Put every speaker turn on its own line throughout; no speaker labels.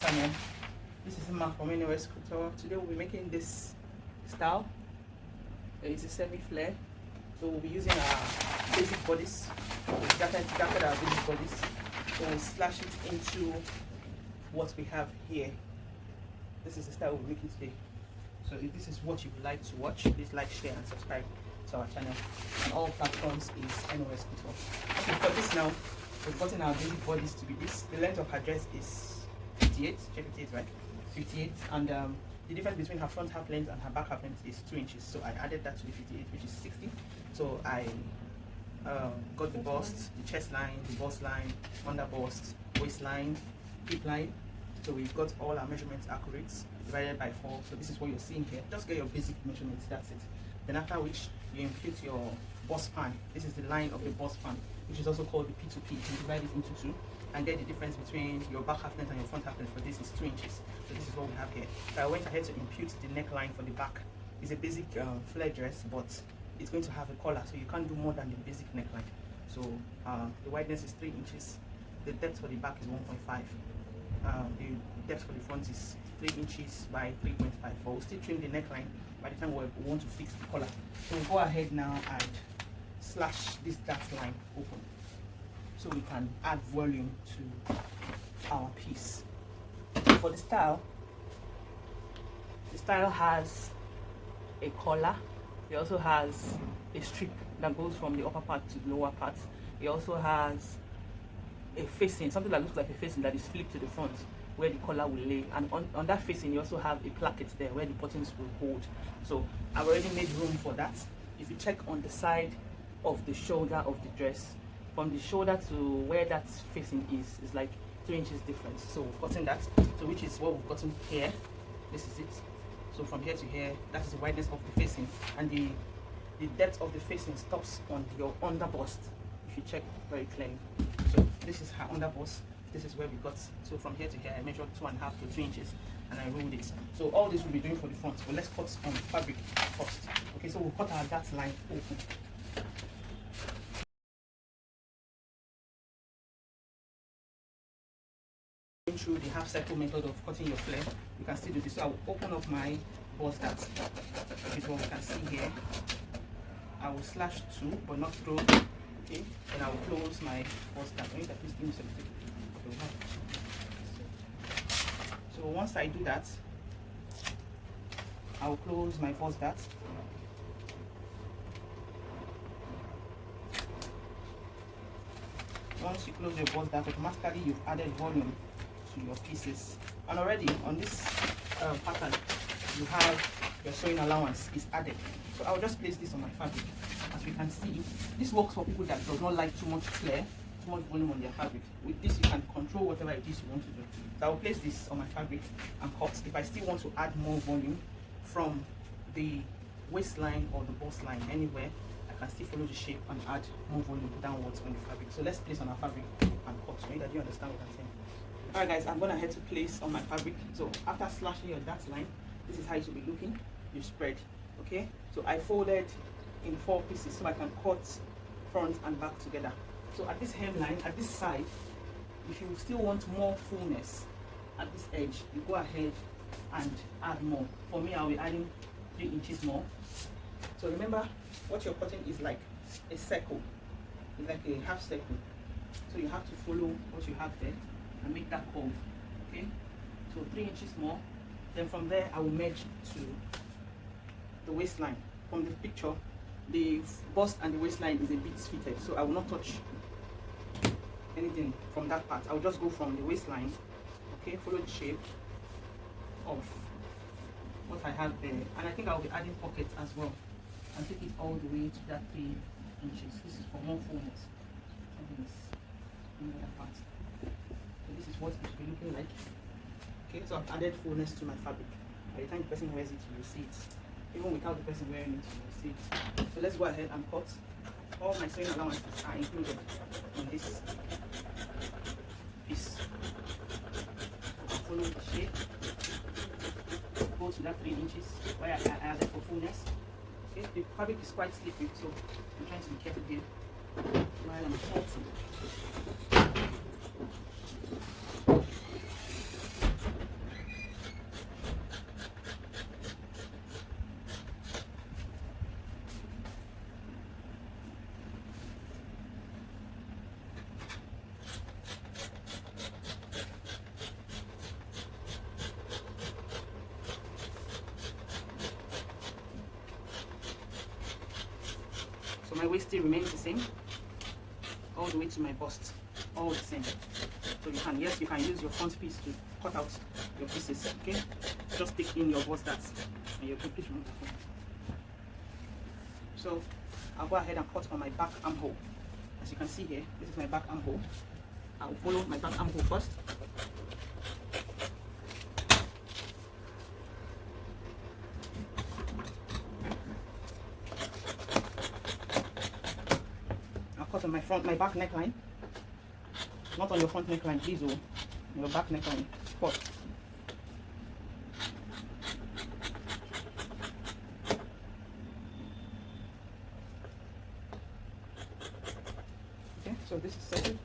Channel. This is Mark from NOSCOUTURE. Today we'll be making this style. It's a semi-flare. So we'll be using our basic bodies. We've gathered our basic bodies. So we'll slash it into what we have here. This is the style we're making today. So if this is what you would like to watch, please like, share and subscribe to our channel. On all platforms is NOSCOUTURE. Okay, for this now, we've gotten our basic bodies to be this. The length of her dress is 58, check 58, right? 58, and the difference between her front half length and her back half length is 2 inches. So I added that to the 58, which is 60. So I got the bust, the chest line, the bust line, under bust, waistline, hip line. So we've got all our measurements accurate, divided by 4. So this is what you're seeing here. Just get your basic measurements, that's it. Then after which you impute your bust span. This is the line of the bust span, which is also called the P2P. You divide it into 2 and get the difference between your back half length and your front half length. For this is 2 inches. So this is what we have here. So I went ahead to impute the neckline for the back. It's a basic flare dress, but it's going to have a collar, so you can't do more than the basic neckline. So the wideness is 3 inches. The depth for the back is 1.5. The depth for the front is 3 inches by 3.5. But we'll still trim the neckline by the time we want to fix the collar. So we'll go ahead now and slash this dark line open, so we can add volume to our piece. For the style has a collar. It also has a strip that goes from the upper part to the lower part. It also has a facing, something that looks like a facing that is flipped to the front, where the collar will lay, and on that facing you also have a placket there where the buttons will hold. So I've already made room for that. If you check on the side of the shoulder of the dress, from the shoulder to where that facing is like 2 inches difference. So we've gotten that, so which is what we've gotten here. This is it. So from here to here, that is the wideness of the facing, and the depth of the facing stops on your under bust. If you check very clearly, so this is her under bust. This is where we got. So from here to here, I measured 2.5 to 3 inches, and I rolled it. So all this we'll be doing for the front. So let's cut on fabric first. Okay, so we'll cut our dart line open. Through the half circle method of cutting your flare, you can still do this. So I will open up my bust dart. This is what we can see here. I will slash 2 but not through. Okay, and I will close my bust dart. So once I do that, I will close my bust dart. Once you close your bust dart, automatically you've added volume to your pieces, and already on this pattern you have your sewing allowance is added. So I'll just place this on my fabric. As you can see, this works for people that does not like too much flare, too much volume on their fabric. With this you can control whatever it is you want to do. So I'll place this on my fabric and cut. If I still want to add more volume from the waistline or the bust line, anywhere I can still follow the shape and add more volume downwards on the fabric. So let's place on our fabric and cut. So that you understand what I'm saying. Alright guys, I'm gonna head to place on my fabric. So after slashing your dart line, this is how it should be looking. You spread. Okay, so I folded in 4 pieces so I can cut front and back together. So at this hemline, at this side, if you still want more fullness at this edge, you go ahead and add more. For me, I'll be adding 3 inches more. So remember, what you're cutting is like a circle. It's like a half circle. So you have to follow what you have there and make that curve. Okay, so 3 inches more. Then from there I will merge to the waistline. From the picture, the bust and the waistline is a bit fitted, so I will not touch anything from that part. I will just go from the waistline. Okay, follow the shape of what I have there, and I think I will be adding pockets as well, and take it all the way to that 3 inches. This is for more fullness. Part. So this is what it should be looking like. Okay, so I've added fullness to my fabric. By the time the person wears it, you will see it. Even without the person wearing it, you will see it. So let's go ahead and cut. All my sewing allowances are included in this piece. Follow the shape. Go to that 3 inches where I added for fullness. Okay, the fabric is quite slippery, so I'm trying to be careful here while I'm cutting. My waist still remains the same, all the way to my bust, all the same. So you can, yes, you can use your front piece to cut out your pieces, okay? Just stick in your bust darts and you're good. Please remove the phone. So I'll go ahead and cut on my back armhole. As you can see here, this is my back armhole. I'll follow my back armhole first. I'll cut on my back neckline. Not on your front neckline, please, oh, your back neckline. Cut. Okay, so this is settled.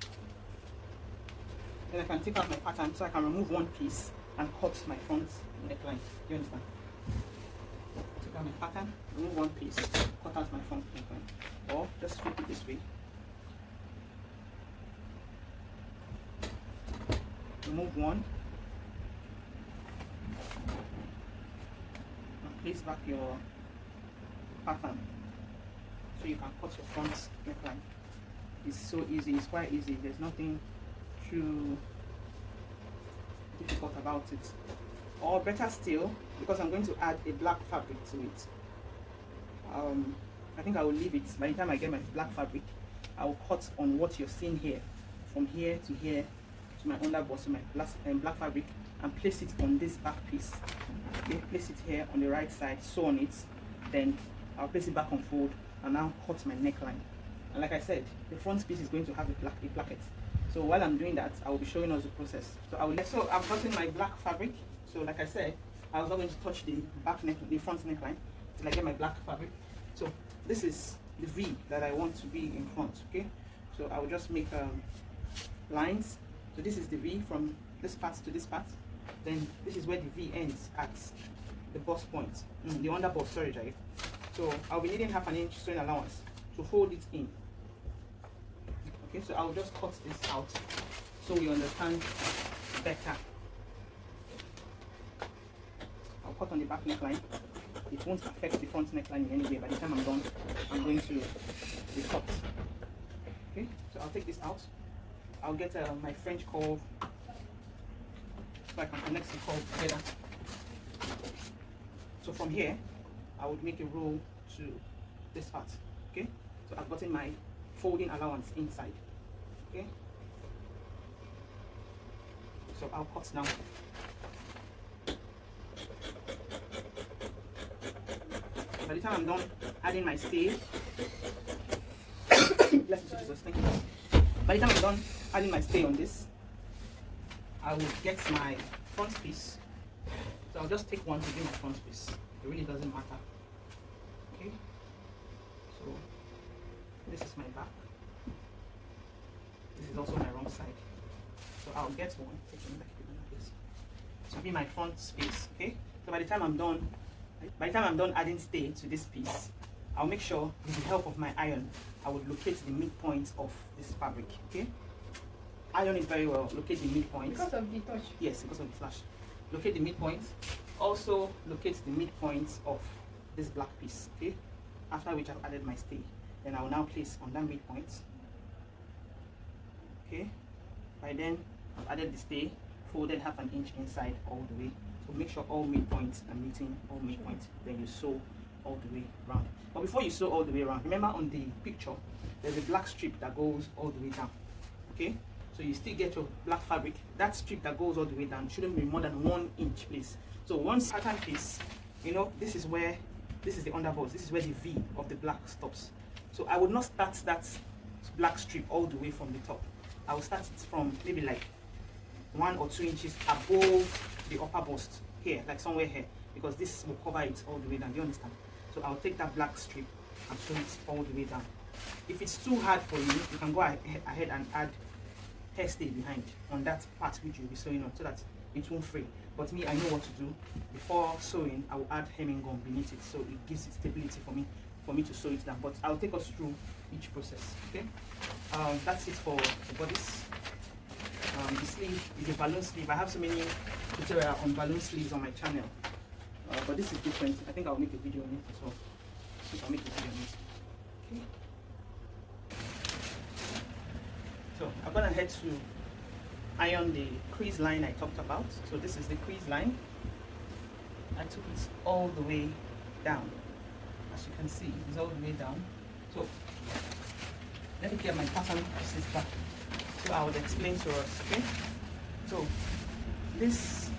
Then I can take out my pattern so I can remove one piece and cut my front neckline. Do you understand? Take out my pattern, remove one piece, cut out my front neckline. Or just flip it this way. Remove one and place back your pattern so you can cut your front neckline. It's so easy, it's quite easy, there's nothing too difficult about it. Or better still, because I'm going to add a black fabric to it, I think I will leave it. By the time I get my black fabric, I will cut on what you're seeing here, from here to here, my underbust, my black fabric, and place it on this back piece. Okay, place it here on the right side, sew on it, then I'll place it back on fold and now cut my neckline. And like I said, the front piece is going to have a placket. So while I'm doing that, I will be showing us the process. So I've gotten my black fabric. So like I said, I was not going to touch the front neckline till I get my black fabric. So this is the V that I want to be in front. Okay, so I will just make lines. So this is the V from this part to this part. Then this is where the V ends at the bust point, the underbust, sorry, Jai. So I'll be needing 1/2 inch sewing allowance to fold it in. Okay, so I'll just cut this out so we understand better. I'll cut on the back neckline. It won't affect the front neckline in any way. By the time I'm done, I'm going to recut. Okay, so I'll take this out. I'll get my French curve so I can connect the curve together. So from here, I would make a roll to this part. Okay, so I've gotten my folding allowance inside. Okay, so I'll cut now. By the time I'm done adding my stay, bless you, Jesus, thank you. By the time I'm done adding my stay on this, I will get my front piece. So I'll just take one to do my front piece. It really doesn't matter. Okay. So this is my back. This is also my wrong side. So I'll get one. To be my front space. Okay. So by the time I'm done adding stay to this piece, I'll make sure with the help of my iron, I will locate the midpoint of this fabric. Okay. Iron it very well. Locate the midpoint.
Because of the touch.
Yes, because of the flash. Locate the midpoint. Also locate the midpoint of this black piece. Okay. After which I've added my stay, then I will now place on that midpoint. Okay. By then I've added the stay, folded 1/2 inch inside all the way. So make sure all midpoints are meeting all midpoints. Then you sew all the way around. But before you sew all the way around, remember on the picture there's a black strip that goes all the way down. Okay. So you still get your black fabric. That strip that goes all the way down shouldn't be more than 1 inch, please. So once pattern piece, you know, this is the underbust. This is where the V of the black stops. So I would not start that black strip all the way from the top. I will start it from maybe like 1 or 2 inches above the upper bust here, like somewhere here, because this will cover it all the way down. Do you understand? So I'll take that black strip and sew it all the way down. If it's too hard for you, you can go ahead and add hairstay behind on that part which you'll be sewing on so that it won't fray. But me, I know what to do. Before sewing, I will add hemming gum beneath it so it gives it stability for me to sew it down. But I'll take us through each process. Okay, that's it for the bodice. The sleeve is a balloon sleeve. I have so many tutorials on balloon sleeves on my channel, but this is different. I think I'll make a video on it as well. So I'll make a video on it. Okay, So I'm gonna head to iron the crease line I talked about. So this is the crease line. I took it all the way down. As you can see, it's all the way down. So let me get my pattern pieces back so I would explain to us. Okay, so this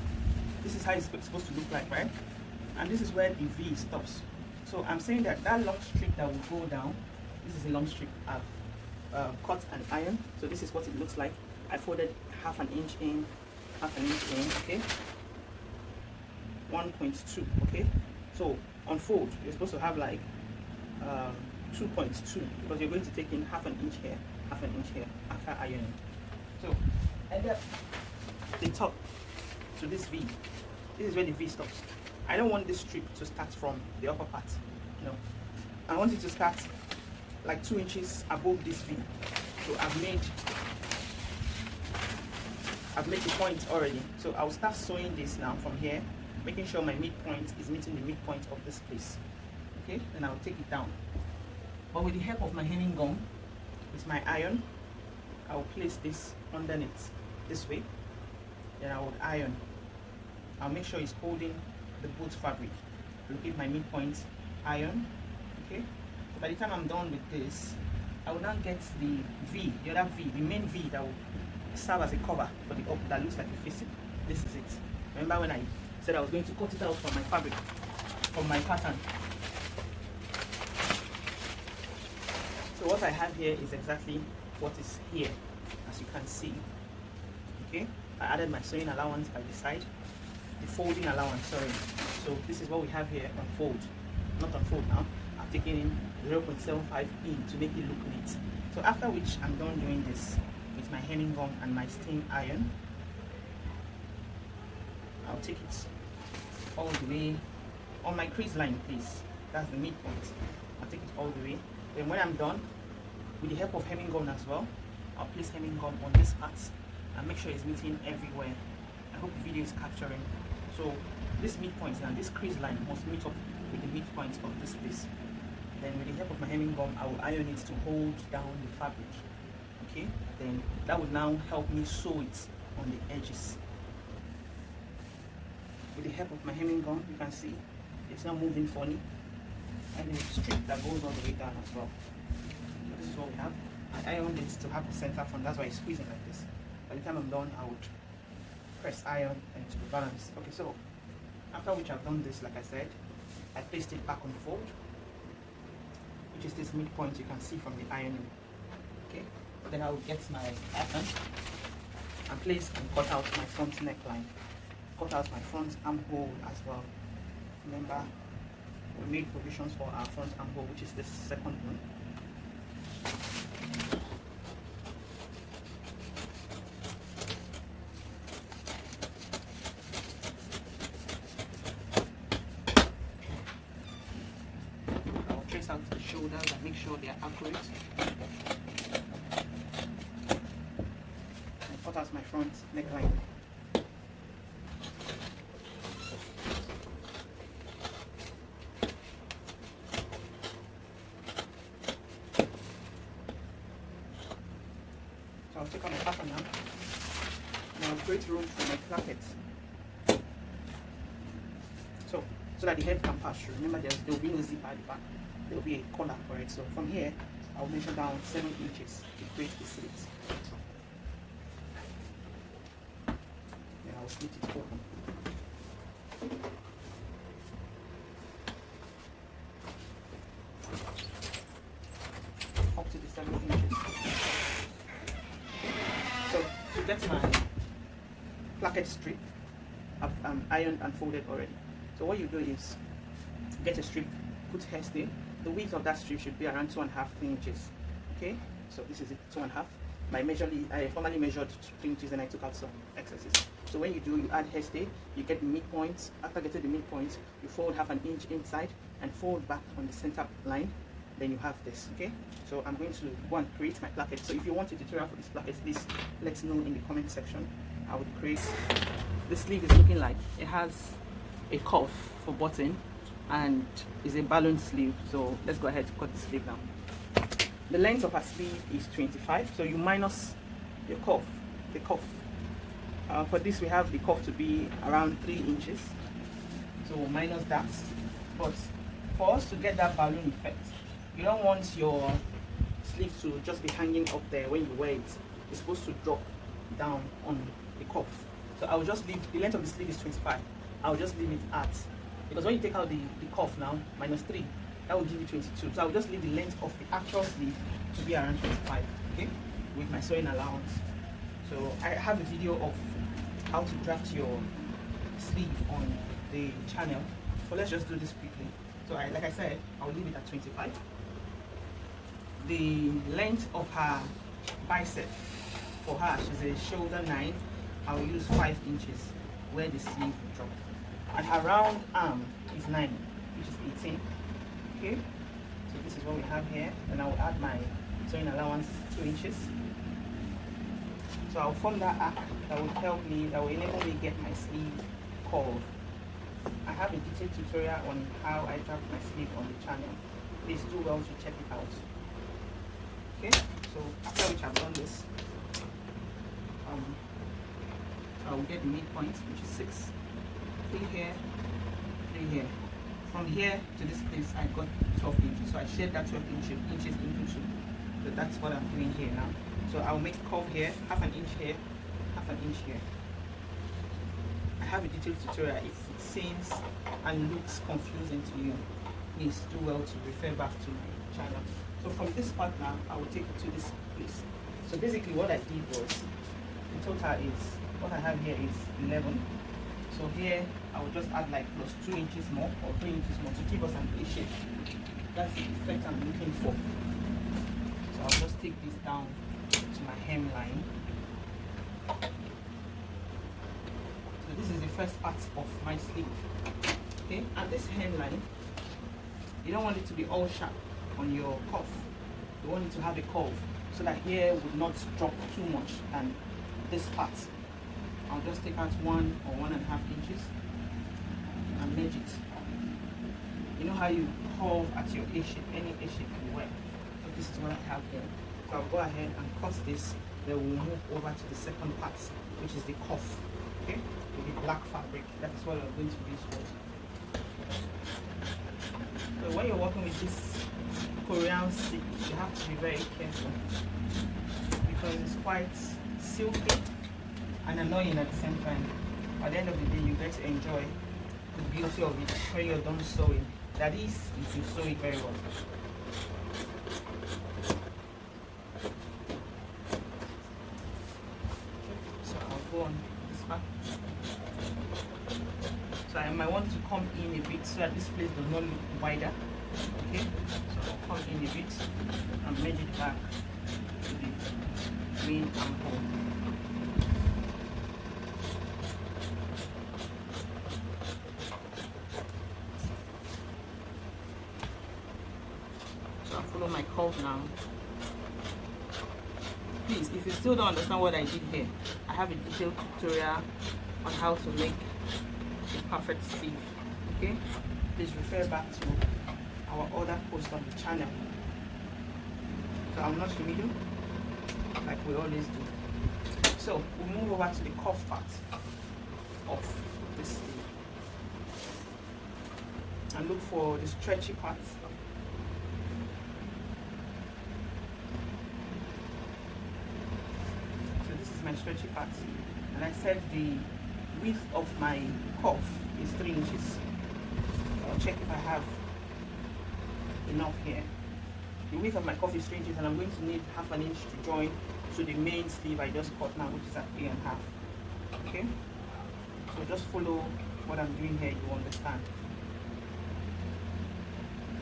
is how it's supposed to look like, right? And this is where the V stops. So I'm saying that that long strip that will go down, this is a long strip I've cut and iron. So this is what it looks like. I folded half an inch in, half an inch in, okay? 1.2, okay? So on fold, you're supposed to have like 2.2 because you're going to take in half an inch here, half an inch here after ironing. So, and then the top to this V, this is where the V stops. I don't want this strip to start from the upper part, no. I want it to start like 2 inches above this V. So I've made the point already. So I'll start sewing this now from here, making sure my midpoint is meeting the midpoint of this piece. Okay, then I'll take it down. But with the help of my hemming gum, with my iron, I'll place this underneath this way. Then I would iron. I'll make sure it's holding the both fabric. Locate my midpoint, iron. Okay. So by the time I'm done with this, I will now get the V, the other V, the main V that will serve as a cover for the up that looks like a facing. This is it. Remember when I said I was going to cut it out from my fabric, from my pattern. So what I have here is exactly what is here, as you can see. Okay, I added my sewing allowance by the side, the folding allowance, sorry. So this is what we have here on fold, not on fold now. I've taken in 0.75 in to make it look neat. So after which I'm done doing this with my hemming gum and my steam iron, I'll take it all the way on my crease line, please. That's the midpoint. I'll take it all the way. Then when I'm done, with the help of hemming gum as well, I'll place hemming gum on this part and make sure it's meeting everywhere. I hope the video is capturing. So this midpoint now, this crease line must meet up with the midpoint of this piece. Then with the help of my hemming gum, I will iron it to hold down the fabric. Okay, then that will now help me sew it on the edges. With the help of my hemming gum, you can see it's not moving funny, and the strip that goes all the way down as well. So this is what we have. I ironed it to have the center front, that's why it's squeezing like this. By the time I'm done, I would press iron and to be balanced. Okay, so after which I've done this, like I said, I placed it back on the fold, which is this midpoint you can see from the ironing. Okay, then I will get my pattern and place and cut out my front neckline, cut out my front armhole as well. Remember, we made provisions for our front armhole, which is this second one. I'll trace out the shoulders and make sure they are accurate. And cut out my front neckline. So I'll take on my pattern now, and I'll create room for my plackets. So that the head can pass through. Remember, there will be no zipper at the back. There will be a collar for it. So from here, I'll measure down 7 inches to create the slit. Then I'll split it open. Up to the 7 inches. So to get my placket strip, I've ironed and folded already. So what you do is get a strip, put hairstay. The width of that strip should be around 2.5 3 inches. Okay, so this is it, 2.5. I formally measured 3 inches and I took out some excesses. So when you do, you add hairstay, you get the midpoint. After getting the midpoint, you fold half an inch inside and fold back on the center line. Then you have this. Okay, so I'm going to go and create my placket. So if you want a tutorial for this placket, please let me know in the comment section. I would create. The sleeve is looking like it has a cuff for button and is a balloon sleeve. So let's go ahead and cut the sleeve now. The length of her sleeve is 25, so you minus your cuff, the cuff. For this we have the cuff to be around 3 inches, so minus that. But for us to get that balloon effect, you don't want your sleeve to just be hanging up there when you wear it. It's supposed to drop down on the cuff. So I will just leave, the length of the sleeve is 25. I'll just leave it at, because when you take out the cuff now, minus 3, that will give you 22. So I'll just leave the length of the actual sleeve to be around 25, okay, with my sewing allowance. So I have a video of how to draft your sleeve on the channel. So let's just do this quickly. So like I said, I'll leave it at 25. The length of her bicep, for her, she's a shoulder 9. I'll use 5 inches where the sleeve will drop. And her round arm is 9, which is 18. Okay, so this is what we have here. And I will add my sewing allowance 2 inches. So I'll form that arc that will help me, that will enable me get my sleeve curved. I have a detailed tutorial on how I draft my sleeve on the channel. Please do well to check it out. Okay, so after which I've done this, I will get the midpoint, which is 6. 3 here, 3 here. From here to this place, I got 12 inches. So I shared that 12 inches into 2. So that's what I'm doing here now. So I'll make a curve here, half an inch here, half an inch here. I have a detailed tutorial. If it seems and looks confusing to you, please do well to refer back to my channel. So from this part now, I will take you to this place. So basically what I did was, the total is, what I have here is 11. So here, I will just add like plus 2 inches more or 3 inches more to give us an A shape. That's the effect I'm looking for. So I'll just take this down to my hemline. So this is the first part of my sleeve. Okay, and this hemline, you don't want it to be all sharp on your cuff. You want it to have a curve so that here would not drop too much than this part. I'll just take out 1 or 1.5 inches and measure it. You know how you curve at your A shape, any A shape you wear. So this is what I have here. So I'll go ahead and cut this. Then we'll move over to the second part, which is the cuff. Okay, with the black fabric. That is what I'm going to use for. So when you're working with this Korean silk, you have to be very careful because it's quite silky and annoying at the same time. At the end of the day, you get to enjoy the beauty of it when you're done sewing. That is, if you sew it very well. So I'll go on this part. So I might want to come in a bit so that this place does not look wider. Okay, so I'll come in a bit and measure it back to the main armhole. Follow my curve now. Please, if you still don't understand what I did here, I have a detailed tutorial on how to make a perfect sleeve. Okay, please refer back to our other post on the channel. So I'll notch the middle like we always do. So we'll move over to the cuff part of this sleeve and look for the stretchy part. My stretchy part, and I said the width of my cuff is 3 inches. I'll check if I have enough here. The width of my cuff is 3 inches, and I'm going to need half an inch to join to the main sleeve I just cut now, which is at 3.5. Okay, so just follow what I'm doing here, you understand.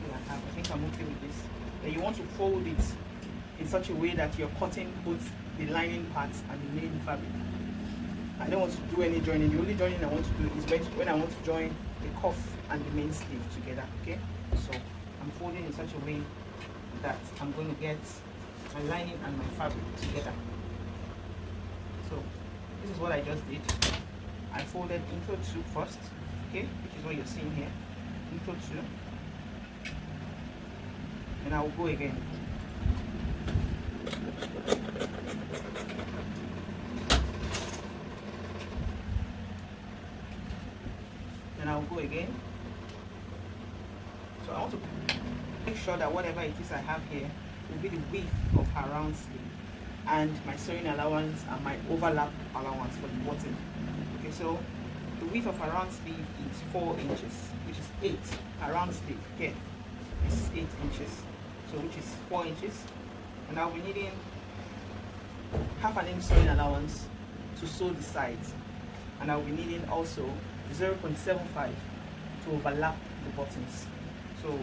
3.5. I think I'm okay with this. Then you want to fold it in such a way that you're cutting both the lining parts and the main fabric. I don't want to do any joining. The only joining I want to do is when I want to join the cuff and the main sleeve together. Okay, so I'm folding in such a way that I'm going to get my lining and my fabric together. So this is what I just did. I folded into 2 first, okay, which is what you're seeing here, into 2, and I will go again. Then I'll go again. So I want to make sure that whatever it is I have here will be the width of her round sleeve and my sewing allowance and my overlap allowance for the bottom. Okay, so the width of her round sleeve is 4 inches, which is 8. Her round sleeve here is 8 inches, so which is 4 inches. And I'll be needing half an inch sewing allowance to sew the sides, and I'll be needing also 0.75 to overlap the buttons. So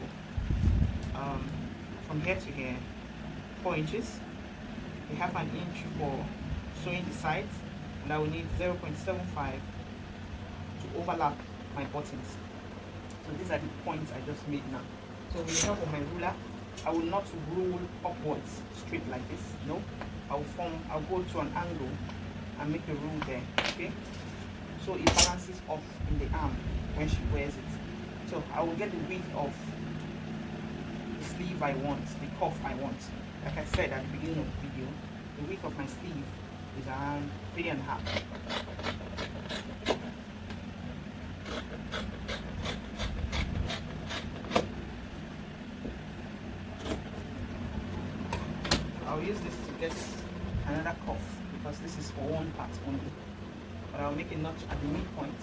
from here to here, 4 inches, a half an inch for sewing the sides, and I will need 0.75 to overlap my buttons. So these are the points I just made now. So with the help of my ruler, I will not rule upwards straight like this. No, I'll go to an angle and make a rule there. Okay, so it balances off in the arm when she wears it. So I will get the width of the sleeve I want, the cuff I want. Like I said at the beginning of the video, the width of my sleeve is around 3.5. I'll use this to get another cuff because this is for one part only. But I'll make a notch at the midpoint.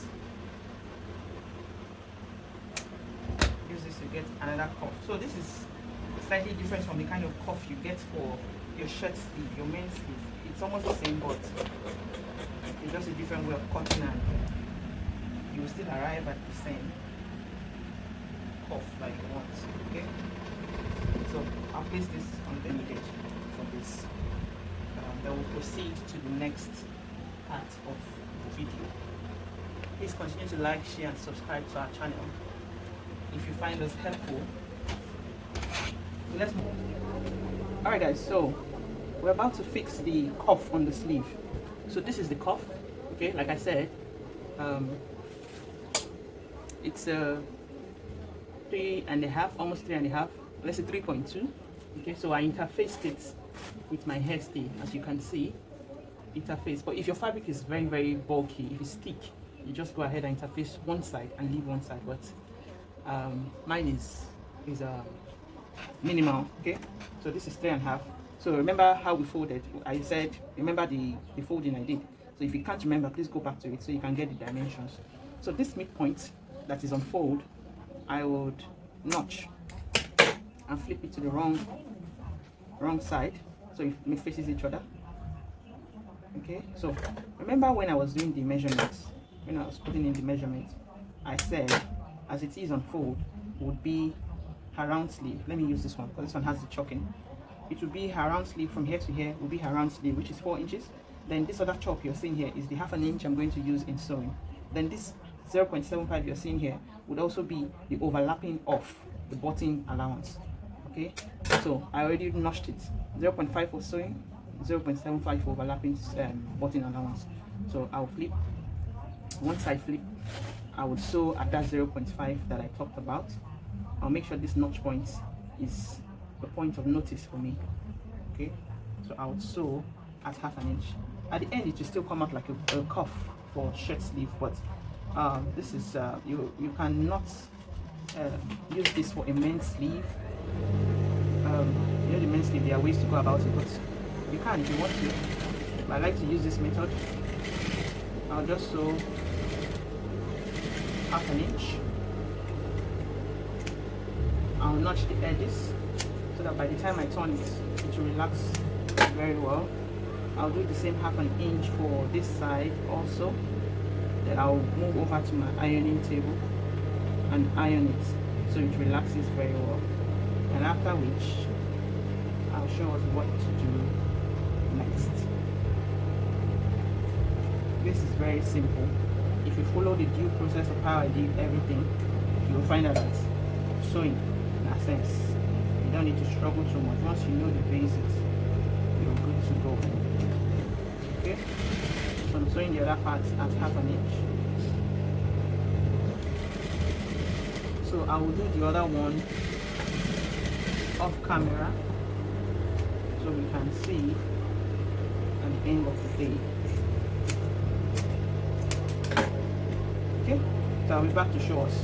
Use this to get another cuff. So this is slightly different from the kind of cuff you get for your shirt sleeve, your main sleeve. It's almost the same, but it's just a different way of cutting, and you will still arrive at the same cuff like you want. Okay, so I'll place this on the needed for this. Then we'll proceed to the next part of the video. Please continue to like, share, and subscribe to our channel if you find us helpful. Let's move. Alright guys, so we're about to fix the cuff on the sleeve. So this is the cuff. Okay, like I said, it's 3.5, almost 3.5, let's say 3.2. Okay, so I interfaced it with my hairstay, as you can see. Interface, but if your fabric is very, very bulky, if it's thick, you just go ahead and interface one side and leave one side. But mine is minimal. Okay, so this is 3.5. So remember how we folded. I said remember the folding I did. So if you can't remember, please go back to it so you can get the dimensions. So this midpoint that is on fold, I would notch and flip it to the wrong side so it faces each other. Okay, so remember when I was doing the measurements, when I was putting in the measurements, I said as it is on fold would be her round sleeve. Let me use this one because this one has the choking. It will be her round sleeve from here to here, will be her round sleeve, which is 4 inches. Then this other chop you're seeing here is the half an inch I'm going to use in sewing. Then this 0.75 you're seeing here would also be the overlapping of the button allowance. Okay, so I already notched it. 0.5 for sewing, 0.75 for overlapping button allowance. So I'll flip. Once I flip, I would sew at that 0.5 that I talked about. I'll make sure this notch point is the point of notice for me. Okay, so I would sew at half an inch. At the end, it will still come out like a cuff for shirt sleeve, but this is you cannot use this for a men's sleeve. You know, the men's sleeve, there are ways to go about it, but you can if you want to. But I like to use this method. I'll just sew half an inch. I'll notch the edges so that by the time I turn it, it will relax very well. I'll do the same half an inch for this side also. Then I'll move over to my ironing table and iron it so it relaxes very well. And after which, I'll show us what to do next. This is very simple. If you follow the due process of how I did everything, you will find out that sewing, in a sense, you don't need to struggle too much. Once you know the basics, you're good to go. Okay? So I'm sewing the other part at half an inch. So I will do the other one off camera. so we can see at the end of the day. Okay, so I'll be back to show us.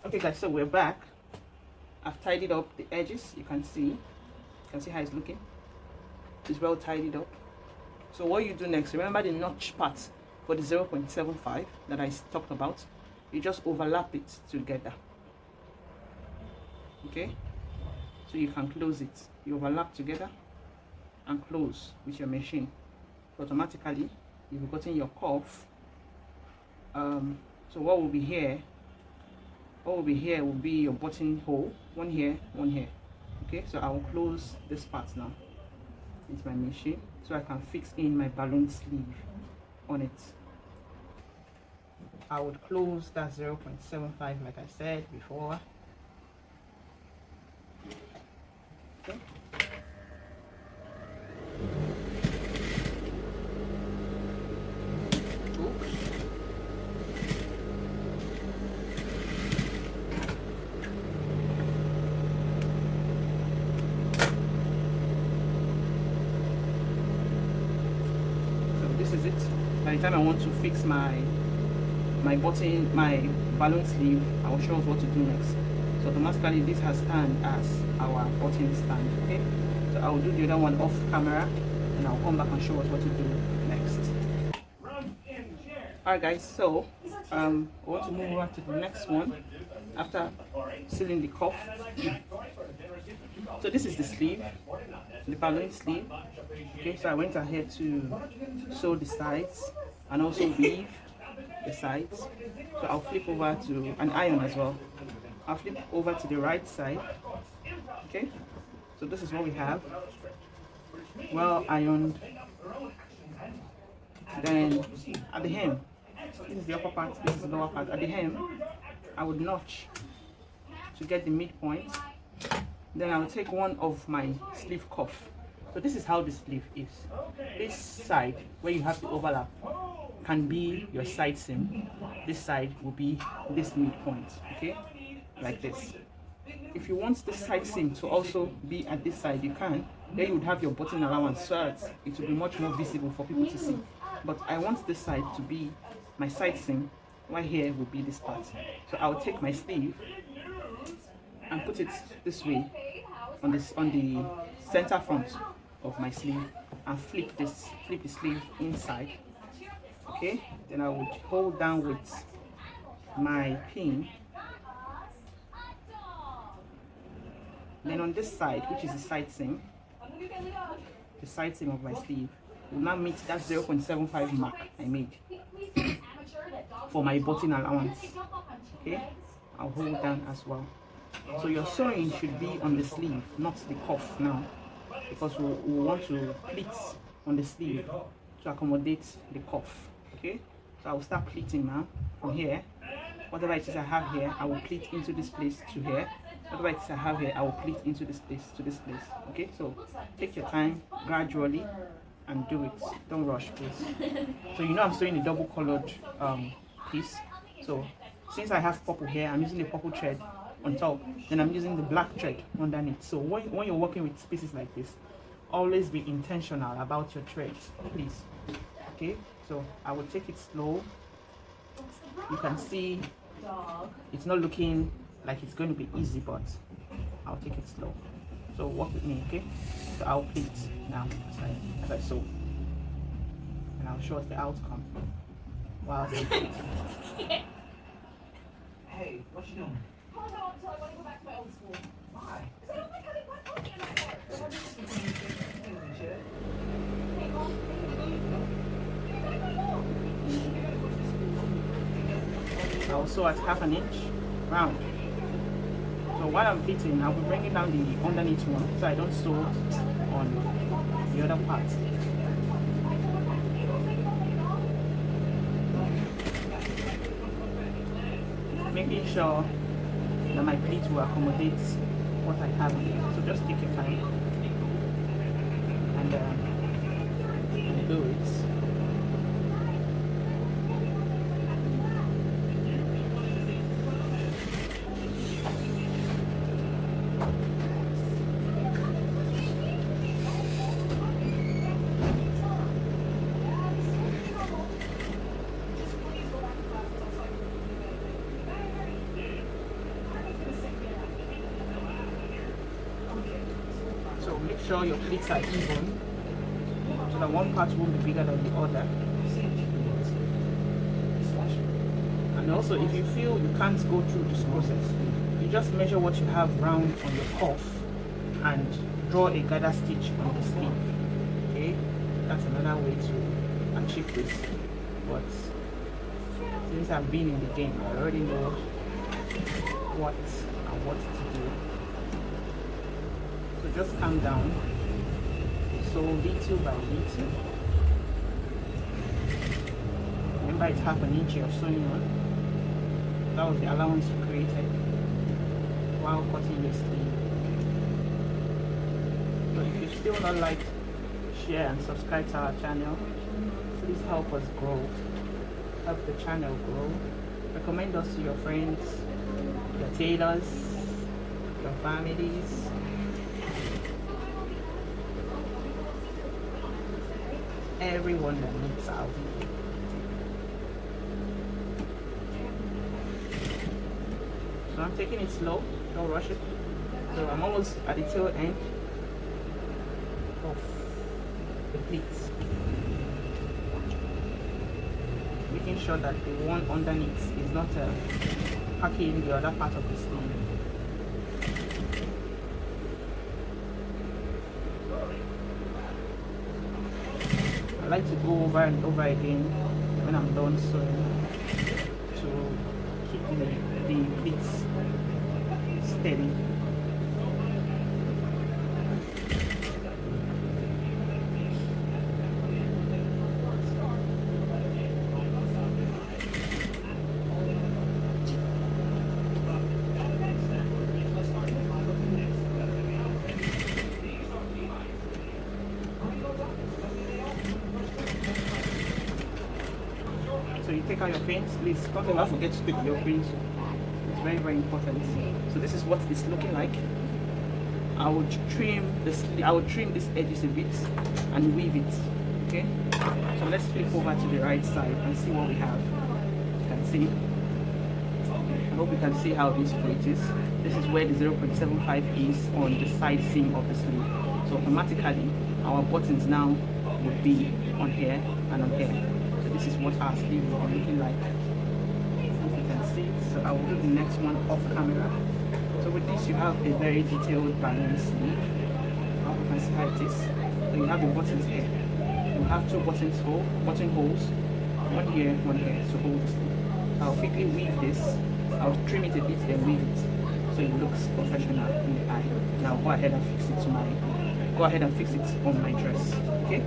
Okay guys, so we're back. I've tidied up the edges. You can see how it's looking. It's well tidied up. So what you do next, remember the notch part for the 0.75 that I talked about. You just overlap it together. Okay, so you can close it. You overlap together and close with your machine. Automatically you've gotten your cuff. So what will be here will be your buttonhole, one here, one here. Okay, so I will close this part now with my machine so I can fix in my balloon sleeve on it. I would close that 0.75 like I said before. Okay. This is it. By the time I want to fix my balloon sleeve, I will show us what to do next. So automatically this has stand as our button stand. Okay, so I will do the other one off camera and I'll come back and show us what to do next. Alright guys, so I want to move over to the next one after sealing the cuff. So this is the sleeve, the balloon sleeve. Okay, so I went ahead to sew the sides and also weave the sides. So I'll flip over to an iron as well. I'll flip over to the right side. Okay, so this is what we have, well ironed. Then at the hem, this is the upper part, this is the lower part. At the hem, I would notch to get the midpoint. Then I'll take one of my sleeve cuff. So this is how the sleeve is. This side where you have the overlap can be your side seam. This side will be this midpoint. Okay, like this. If you want this side seam to also be at this side, you can. Then you would have your button allowance, so that it will be much more visible for people to see. But I want this side to be my side seam. Right here will be this part. So I'll take my sleeve and put it this way on the center front of my sleeve and flip the sleeve inside. Okay, then I would hold down with my pin. Then on this side, which is the side seam of my sleeve, will now meet that 0.75 mark I made for my button allowance. Okay, I'll hold down as well. So your sewing should be on the sleeve, not the cuff now, because we want to pleat on the sleeve to accommodate the cuff. Okay, so I will start pleating now from here. Whatever it is I have here, I will pleat into this place to here. Whatever it is I have here, I will pleat into this place to this place. Okay, so take your time gradually and do it. Don't rush, please. So you know I'm sewing a double colored piece. So since I have purple here, I'm using the purple thread on top, then I'm using the black thread underneath. So when you're working with pieces like this, always be intentional about your threads, please. Okay, so I will take it slow. You can see it's not looking like it's going to be easy, but I'll take it slow. So work with me, okay? So I'll pleat now as I sew, and I'll show us the outcome while I pleat.
Hey, what you doing?
Oh no, I'm sorry, I want to go back to my old school.
Why?
Because I don't like having black coffee anymore.
Hey,
Mom, give me back my phone.
I'll sew at ½ inch round. So while I'm pleating, I'll be bringing down the underneath one so I don't sew on the other part. Making sure that my pleat will accommodate what I have here. So just take your time and do it. sure your pleats are even, so that one part won't be bigger than the other. And also, if you feel you can't go through this process, you just measure what you have round on your cuff and draw a gather stitch on the sleeve. Okay, that's another way to achieve this. But since I've been in the game, I already know what to do. So just calm down. So little by little. Remember, it's half an inch you're sewing on. That was the allowance you created while cutting your sleeve. So if you still not like, share and subscribe to our channel, please help us grow, help the channel grow. Recommend us to your friends, your tailors, your families. Everyone that needs our video. So I'm taking it slow, don't rush it. So I'm almost at the tail end of the pleats. Making sure that the one underneath is not packing the other part of the sleeve. I like to go over and over again when I'm done sewing to keep the pleats steady. So you take out your pins, please don't ever forget to take your pins. It's very, very important. So this is what it's looking like. I would trim this edges a bit and weave it. Okay. So let's flip over to the right side and see what we have. You can see. I hope you can see how beautiful it is. This is where the 0.75 is on the side seam of the sleeve. So automatically our buttons now would be on here and on here. So this is what our sleeve will be looking like. You can see it. So I will do the next one off camera. So with this you have a very detailed balanced sleeve. I hope you can see how it is. So you have the buttons here. You have two button holes, one here to hold the sleeve. I'll quickly weave this. I'll trim it a bit and weave it so it looks professional in the eye. Now go ahead and fix it on my dress. Okay.